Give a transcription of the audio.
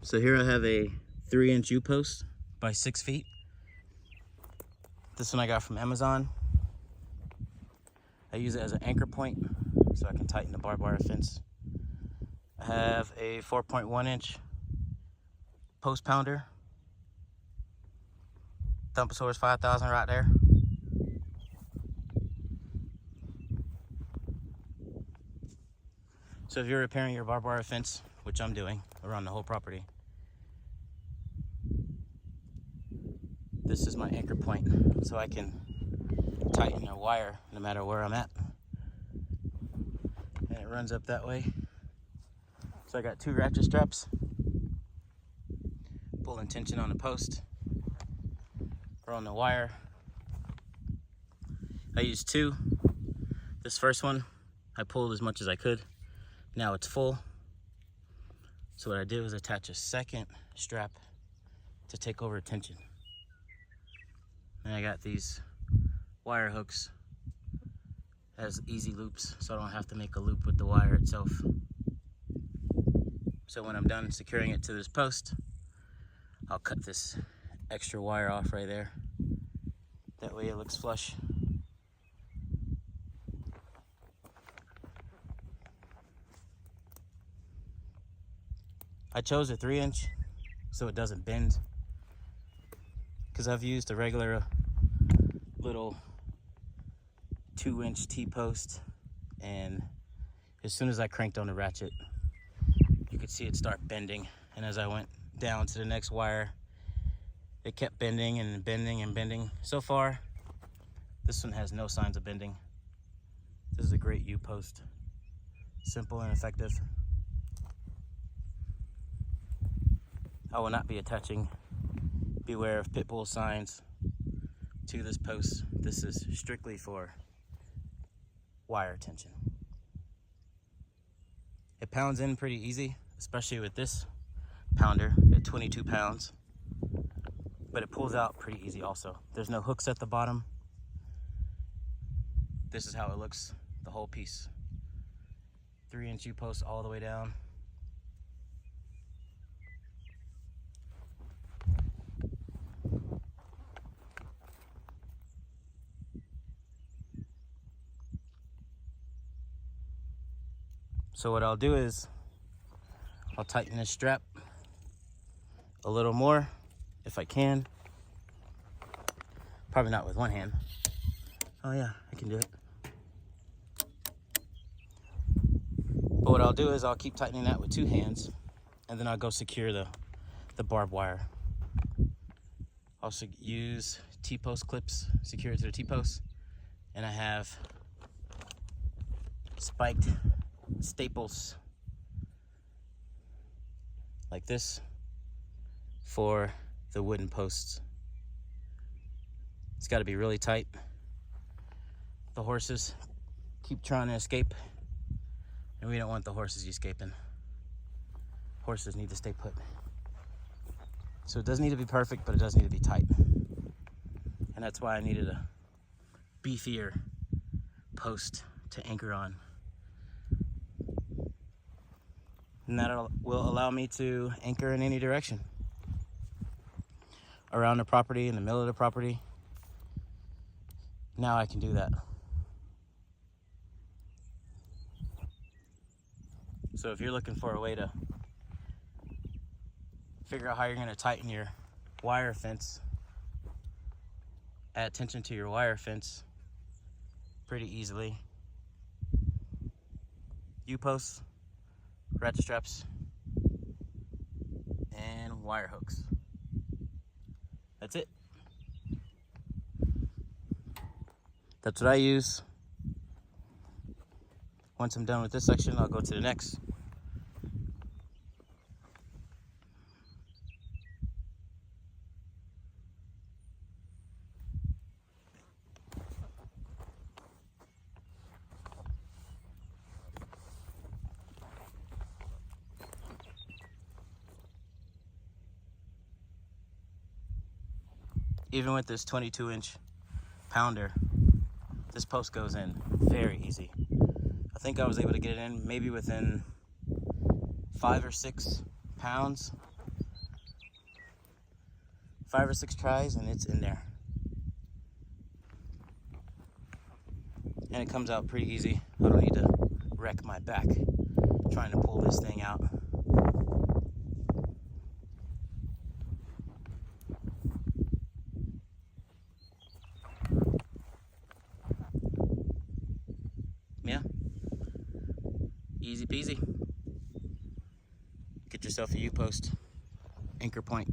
So here I have a 3-inch U-post by 6 feet. This one I got from Amazon. I use it as an anchor point so I can tighten the barbed wire fence. I have a 4.1-inch post pounder. Thumpasaurus 5000 right there. So if you're repairing your barbed wire fence, which I'm doing around the whole property, this is my anchor point, so I can tighten a wire no matter where I'm at. And it runs up that way. So I got 2 ratchet straps, pulling tension on the post or on the wire. I used 2. This first one, I pulled as much as I could. Now it's full. So what I did was attach a second strap to take over tension. And I got these wire hooks as easy loops, so I don't have to make a loop with the wire itself. So when I'm done securing it to this post, I'll cut this extra wire off right there. That way it looks flush. I chose a 3-inch so it doesn't bend, because I've used a regular little 2-inch T-post, and as soon as I cranked on the ratchet, you could see it start bending. And as I went down to the next wire, it kept bending and bending and bending. So far, this one has no signs of bending. This is a great U-post. Simple and effective. I will not be attaching beware of pit bull signs to this post. This is strictly for wire tension. It pounds in pretty easy, especially with this pounder at 22 pounds, but it pulls out pretty easy also. There's no hooks at the bottom. This is how it looks, the whole piece. 3-inch U-post all the way down. So what I'll do is I'll tighten this strap a little more if I can. Probably not with one hand. Oh yeah, I can do it. But what I'll do is I'll keep tightening that with 2 hands, and then I'll go secure the barbed wire. I'll use T-post clips, secure it to the T-post, and I have spiked staples like this for the wooden posts. It's got to be really tight. The horses keep trying to escape, and we don't want the horses escaping. Horses need to stay put. So it doesn't need to be perfect, but it does need to be tight. And that's why I needed a beefier post to anchor on. And that will allow me to anchor in any direction. Around the property, in the middle of the property. Now I can do that. So if you're looking for a way to figure out how you're going to tighten your wire fence, add tension to your wire fence pretty easily. U-posts, ratchet straps, and wire hooks. That's it. That's what I use. Once I'm done with this section, I'll go to the next. Even with this 22-inch pounder, this post goes in very easy. I think I was able to get it in maybe within 5 or 6 pounds 5 or 6 tries and it's in there. And it comes out pretty easy. I don't need to wreck my back trying to pull this thing out. Yeah, easy peasy. Get yourself a U-post, anchor point.